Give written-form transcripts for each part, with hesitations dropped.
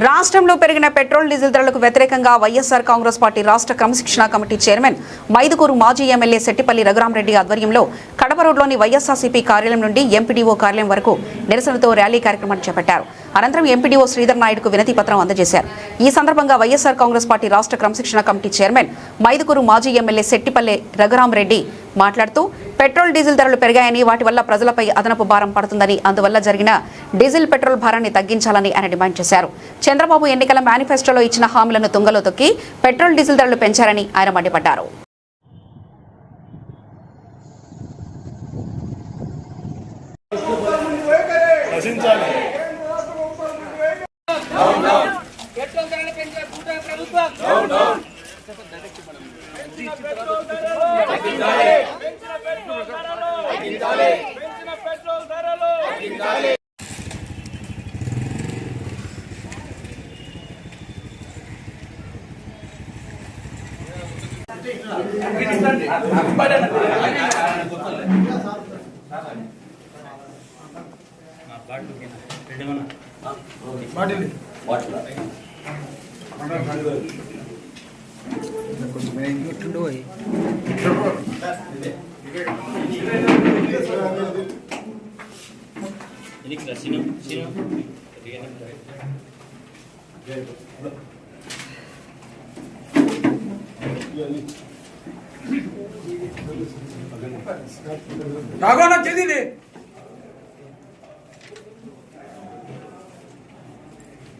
రాష్ట్రంలో పెరిగిన petrol diesel ధరలకు వ్యతిరేకంగా వైఎస్ఆర్ కాంగ్రెస్ పార్టీ రాష్ట్ర క్రమశిక్షణ కమిటీ చైర్మన్ మైదుకూరు మాజీ ఎమ్మెల్యే సెట్టిపల్లి రఘురామరెడ్డి ఆధ్వర్యంలో కడప రోడ్లోని వైఎస్ఆర్సీపీ కార్యాలయం నుండి ఎంపీడీఓ కార్యాలయం వరకు నిరసనతో ర్యాలీ కార్యక్రమాన్ని చేపట్టారు. అనంతరం ఎంపీడీఓ శ్రీధర్ నాయుడుకు వినతి పత్రం అందజేశారు. ఈ సందర్భంగా వైఎస్ఆర్ కాంగ్రెస్ పార్టీ రాష్ట్ర క్రమశిక్షణ కమిటీ చైర్మన్ మైదుకూరు మాజీ ఎమ్మెల్యే సెట్టిపల్లి రఘురామరెడ్డి మాట్లాడుతూ పెట్రోల్ డీజిల్ ధరలు పెరిగాయని, వాటి వల్ల ప్రజలపై అదనపు భారం పడుతుందని, అందువల్ల జరిగిన డీజిల్ పెట్రోల్ భారాన్ని తగ్గించాలని ఆయన డిమాండ్ చేశారు. చంద్రబాబు ఎన్నికల మేనిఫెస్టోలో ఇచ్చిన హామీలను తుంగలో తొక్కి పెట్రోల్ డీజిల్ ధరలు పెంచారని ఆయన మండిపడ్డారు.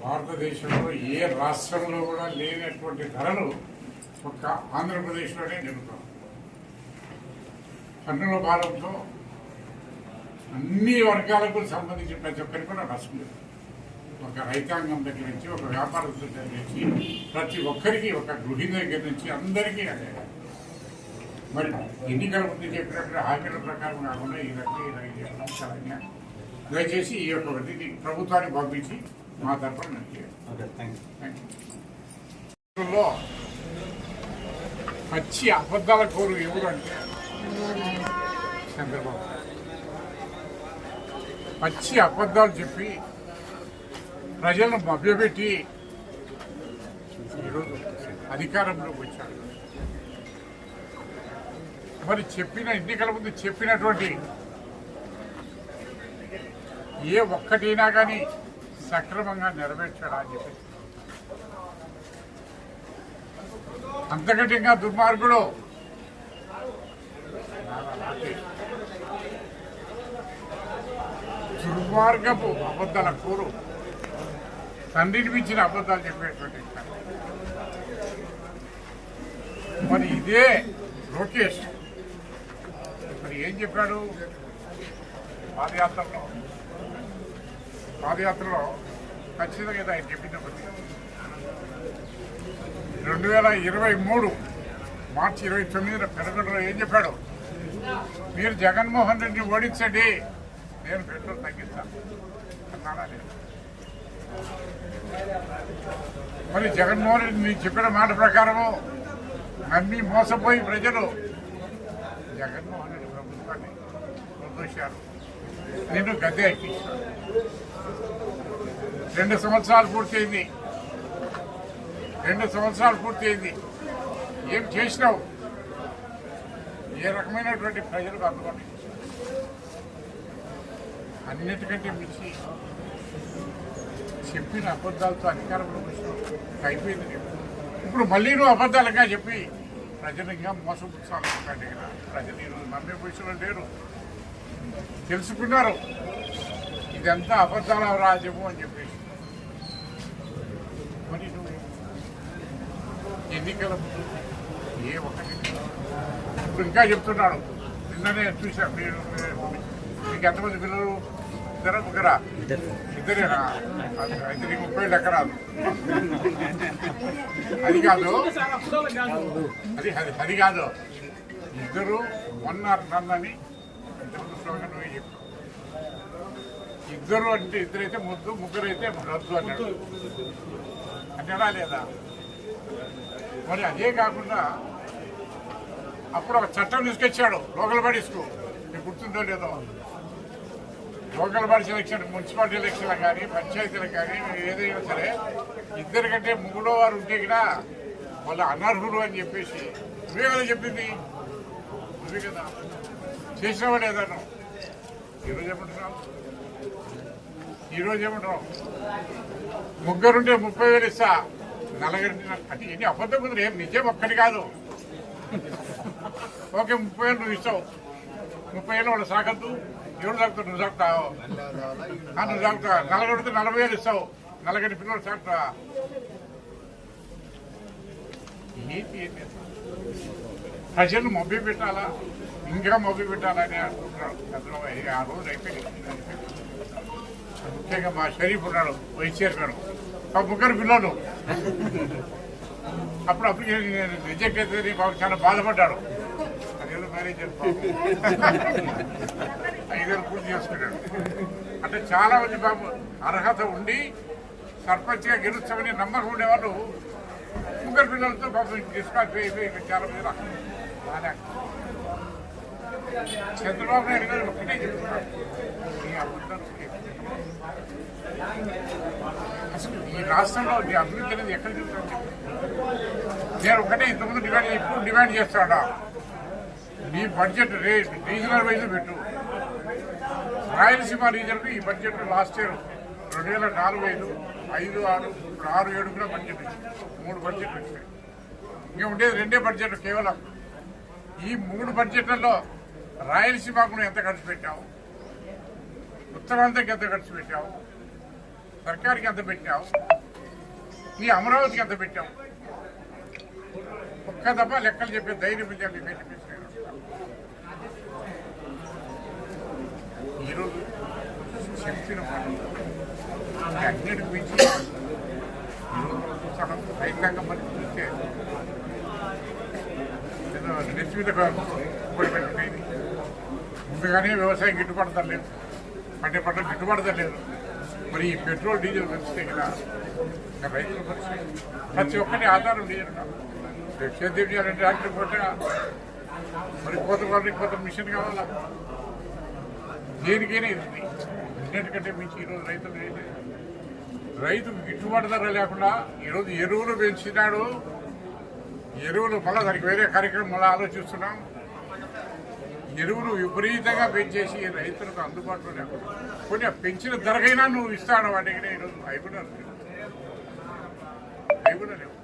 భారతదేశంలో ఏ రాష్ట్రంలో కూడా లేనటువంటి ధరలు ఒక్క ఆంధ్రప్రదేశ్లోనే జరుగుతాం. పన్నుల భారంతో అన్ని వర్గాలకు సంబంధించిన ప్రతి ఒక్కరికి కూడా నష్టం లేదు. ఒక రైతాంగం దగ్గర నుంచి, ఒక వ్యాపారస్తుల దగ్గర నుంచి, ప్రతి ఒక్కరికి, ఒక గృహిణి దగ్గర నుంచి అందరికీ అదే. మరి ఎన్నికల ముందు చెప్పినప్పుడు హామీల ప్రకారం కాకుండా ఈ రకంగా దయచేసి ఈ యొక్క వృద్ధిని ప్రభుత్వానికి పంపించి మా తరఫున పచ్చి అబద్ధాల కోరు ఎవరు అంటే చంద్రబాబు. పచ్చి అబద్ధాలు చెప్పి ప్రజలను మభ్యపెట్టి ఈరోజు అధికారంలోకి వచ్చాడు. మరి చెప్పిన ఎన్నికల ముందు చెప్పినటువంటి ఏ ఒక్కటైనా కానీ సక్రమంగా నెరవేర్చాడా అని చెప్పి అంతకంటే ఇంకా దుర్మార్గుడు దుర్మార్గపు అబద్ధాల కూరు తండ్రిని మించిన అబద్ధాలు చెప్పేటువంటి. మరి ఇదే లోకేష్ మరి ఏం చెప్పాడు పాదయాత్రలో ఖచ్చితంగా ఆయన చెప్పింది ఒకటి. 2023 మార్చి 29 పెరగడంలో ఏం చెప్పాడు? మీరు జగన్మోహన్ రెడ్డిని ఓడించండి, నేను పెట్రోల్ తగ్గిస్తాను అన్నాడా లేదు? మరి జగన్మోహన్ రెడ్డి మీరు చెప్పిన మాట ప్రకారము నమ్మి మోసపోయి ప్రజలు జగన్మోహన్ రెడ్డి ప్రభుత్వాన్ని ప్రదోషారు, నిన్ను గద్దె ఎక్కించారు. 2 సంవత్సరాలు పూర్తయింది. 2 సంవత్సరాలు పూర్తయింది. ఏం చేసినావు? ఏ రకమైనటువంటి ప్రజలకు అందుబాటు అన్నిటికంటే మించి చెప్పిన అబద్ధాలతో అధికారంలో వచ్చినావు. అయిపోయింది. ఇప్పుడు మళ్ళీ నువ్వు అబద్ధాలుగా చెప్పి ప్రజలు ఇంకా మోసపుచ్చాలి. ప్రజలు ఈరోజు నమ్మే పొజిషన్లో లేరు, తెలుసుకున్నారు ఇదంతా అబద్ధాల రాజ్యము అని చెప్పేసి. మరి నువ్వు ఎన్నికల ఏ ఒక్కటి ఇప్పుడు ఇంకా చెప్తున్నాడు. నిన్ననే చూశాను. మీకు ఎంతమంది పిల్లలు? ముగ్గురా? ఇద్దరేనా? అయితే నీకు 30 లెక్క రాదు. అది కాదు, అది కాదు. ఇద్దరు వన్నారు నన్నని నువ్వే చెప్పు. ఇద్దరు అంటే ఇద్దరైతే ముద్దు, ముగ్గురైతే రద్దు అన్నాడు. అంటేనా లేదా? మరి అదే కాకుండా అప్పుడు ఒక చట్టం తీసుకొచ్చాడు లోకల్ బాడీస్కు. మీకు గుర్తుందో లేదో? లోకల్ బాడీస్ ఎలక్షన్, మున్సిపాలిటీ ఎలక్షన్లు కానీ, పంచాయతీలకు కానీ ఏదైనా సరే ఇద్దరికంటే ముగ్గులో వారు ఉంటే కూడా వాళ్ళు అనర్హులు అని చెప్పేసి నువ్వే కదా చెప్పింది, నువ్వే కదా చేసినావా లేదన్నా. ఈరోజు ఏమంటున్నావు, ముగ్గురుంటే 30,000 ఇస్తా, నలుగురు అంటే ఎన్ని అబద్ధం కుదరు, ఏం నిజం ఒక్కటి కాదు. ఓకే 30,000 నువ్వు ఇస్తావు, 30,000 వాళ్ళు సాగద్దు, ఎవరు సాగుతావు, నువ్వు సాగుతావు, నువ్వు సాగుతావు. నలుగురితో 40,000 ఇస్తావు, నలుగురి పిల్లలు సాగుతా. ఏంటి ప్రజలు మభ్య పెట్టాలా, ఇంకా మభ్య పెట్టాలని అనుకుంటున్నాడు చంద్రబాబు. ఆ రోజు అయిపోయింది. ముఖ్యంగా మా షరీఫ్ ఉన్నాడు, వైస్ చైర్మన్, ముగ్గురు పిల్లలు. అప్పుడు అప్లికేషన్ రిజెక్ట్ అయితే బాబు చాలా బాధపడ్డాడు. అదేదో మేనేజర్ 5,000 పూర్తి చేసుకున్నాడు. అంటే చాలా మంది బాబు అర్హత ఉండి సర్పంచ్గా గెలుస్తామని నమ్మకం ఉండేవాళ్ళు ముగ్గురు పిల్లలతో బాబు తీసుకొని చాలా మంది రాలేదు. చంద్రబాబు నాయుడు గారు ఒకటే చెప్తున్నారు, అసలు ఈ రాష్ట్రంలో అభివృద్ధి అనేది ఎక్కడ చూస్తాను. నేను ఒకటే ఇంతకుముందు ఇప్పుడు డిమాండ్ చేస్తాడా, నీ బడ్జెట్ రీజనల్ వైజ్ పెట్టు. రాయలసీమ రీజన్కు ఈ బడ్జెట్ లాస్ట్ ఇయర్ 2004-05, 5-6, ఇప్పుడు 6-7 కూడా బడ్జెట్ వచ్చింది. 3 బడ్జెట్లు వచ్చాయి. ఇంకా ఉండేది 2 బడ్జెట్లు కేవలం. ఈ 3 బడ్జెట్లలో రాయలసీమకు ఎంత ఖర్చు పెట్టావు, ఉత్తరాంధ్రకి ఎంత ఖర్చు పెట్టావు, సర్కార్కి ఎంత పెట్టావు, నీ అమరావతికి ఎంత పెట్టావు, ఒక్క దఫా లెక్కలు చెప్పే ధైర్యం ఈరోజు చెప్పిన అన్నిటికి మించి చూస్తాను. రైతాంగం మనకి చూస్తే నెత్తి మీద పెట్టినది. ముందుగానే వ్యవసాయం గిట్టుబాటు లేదు, పంట గిట్టుబాటు లేదు. మరి ఈ పెట్రోల్ డీజిల్ పెంచితే కదా రైతుల పరిస్థితి. ప్రతి ఒక్కటి ఆధారం డీజిల్. సేద్యం చేయాలంటే ట్రాక్టర్ కొట్టగా మరి కోత మిషన్ కావాలా, దేనికైనా ఇది. అన్నిటికంటే మించి ఈరోజు రైతుకు గిట్టుబాటు ధర లేకుండా ఈరోజు ఎరువులు పెంచినాడు. ఎరువులు మళ్ళీ దానికి వేరే కార్యక్రమం మళ్ళీ ఆలోచిస్తున్నాం. ఎరువులు విపరీతంగా పెంచేసి రైతులకు అందుబాటులో లేకుండా కొన్ని పెంచిన ధరకైనా నువ్వు ఇస్తాను వాటికి. ఈరోజు అవి కూడా లేవు.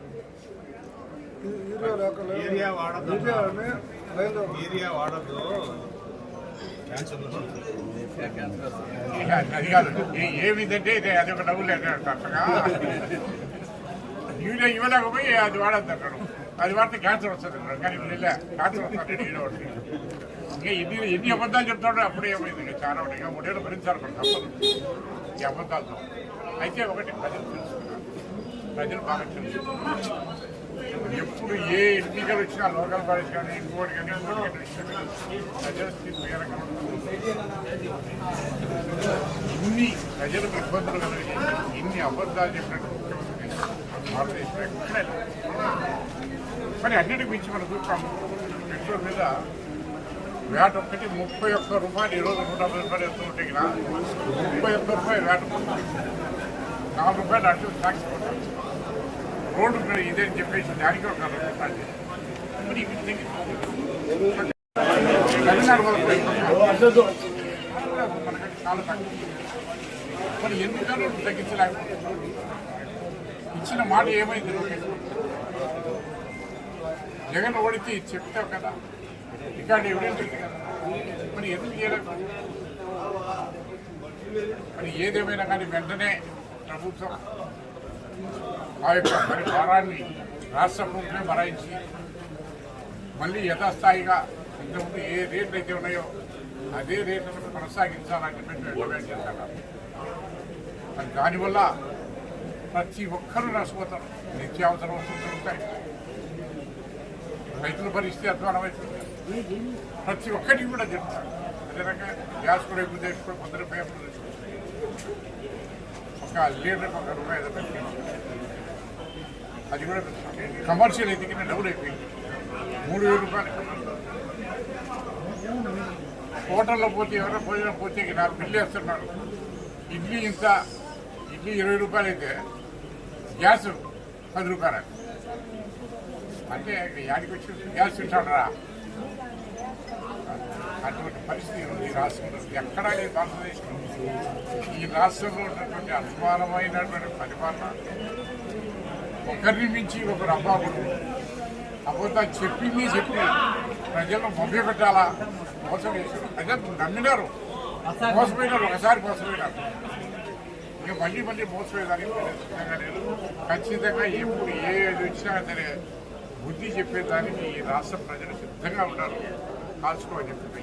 అది కాదు ఏమిందంటే అది ఒక డబ్బులు అట్టగా యూరియా ఇవ్వలేకపోయి అది వాడద్దు అంటాడు. అది వాడితే క్యాన్సర్ వస్తుంది అంటాడు. కానీ ఇప్పుడు క్యాన్సర్ వస్తుంది ఇంకా ఎన్ని అబద్ధాలు చెప్తాడో అప్పుడే ఏమైంది. ఇంకా చాలా ఉన్నాయి. ఇంకా 3 ఏళ్ళు భరించాలి తప్పదు ఈ అబద్ధాలతో. అయితే ఒకటి ప్రజలు తెలుసుకున్నారు, ప్రజలు బాగా తెలుసు. ఎప్పుడు ఏ ఎన్నికలు వచ్చినా లోకల్ బాడీస్ కానీ ఇంకోటి కానీ ప్రజల స్థితి ఏ రకంగా ఇన్ని ప్రజలకు ఇబ్బందులు కలిగి ఇన్ని అబద్ధాలు చెప్పినట్టు ముఖ్యమంత్రి భారతదేశంలో ఎక్కడే మరి అన్నిటికి మించి మనం చూస్తాము. పెట్రోల్ మీద వ్యాట్ ఒక్కటి 31 రూపాయలు. ఈరోజు 150 రూపాయలు ఎంత ఉంటే 31 రూపాయలు వ్యాట్, 4 రూపాయలు అటు ట్యాక్స్ కొట్టాలి. రోడ్డు ఇదే చెప్పేసి దానికి ఒక 4 రూపాయలు. మరి మనకంటే చాలా తక్కువ. మరి ఎందుకన్నా తగ్గించలేకపోతున్నాం. ఇచ్చిన మాట ఏమైంది? జగన్ ఓడితే చెప్తావు కదా, రికార్డు ఎవిడెన్స్ ఉంది కదా, మరి ఎందుకు చేయలేదు? మరి ఏదేమైనా కానీ వెంటనే ప్రభుత్వం ఆ యొక్క మరి భారాన్ని రాష్ట్ర ప్రభుత్వమే భరాయించి మళ్ళీ యథాస్థాయిగా ఇంతకుముందు ఏ రేట్లు అయితే ఉన్నాయో అదే రేట్లను కొనసాగించాలని చెప్పి డిమాండ్ చేస్తాను. మరి దానివల్ల ప్రతి ఒక్కరూ నష్టపోతారు. నిత్యావసర వస్తువులు దొరుకుతాయి, రైతుల పరిస్థితి అధ్వానమవుతుంది. ప్రతి ఒక్కరికి కూడా చెప్తారు. అదే రకంగా గ్యాస్ కూడా ఎక్కువ తెచ్చుకోవడం, 100 రూపాయలు తెచ్చుకోవచ్చు. ఒక లీటర్కి 1 రూపాయి ఏదో పెట్టి అది కూడా కమర్షియల్ అయితే డబుల్ అయిపోయింది. 3,000 రూపాయలు. హోటల్లో పోతే ఎవరైనా భోజనం పోతే నాకు బిల్లు వేస్తున్నారు. ఇడ్లీ 20 రూపాయలు అయితే గ్యాస్ 10 రూపాయలు అంటే యాడికి వచ్చి గ్యాస్ ఇచ్చాడరా అటువంటి పరిస్థితి ఉంది ఈ రాష్ట్రంలో. ఎక్కడా లేదు భారతదేశంలో. ఈ రాష్ట్రంలో ఉన్నటువంటి అసమానమైనటువంటి పరిపాలన, ఒకరిని మించి ఒకరు అబ్బాబుడు అబద్ధాలు చెప్పింది చెప్పి ప్రజలను మభ్యపెట్టాలా, మోసం చేశారు. ప్రజలు నమ్మినారు, మోసపోయినారు, ఒకసారి మోసపోయినారు, ఇక మళ్ళీ మోసపోయేదానికి సిద్ధంగా లేదు. ఖచ్చితంగా ఎప్పుడు ఏది వచ్చినా సరే బుద్ధి చెప్పేదానికి ఈ రాష్ట్ర ప్రజలు సిద్ధంగా ఉన్నారు. కాల్చుకోని చెప్పి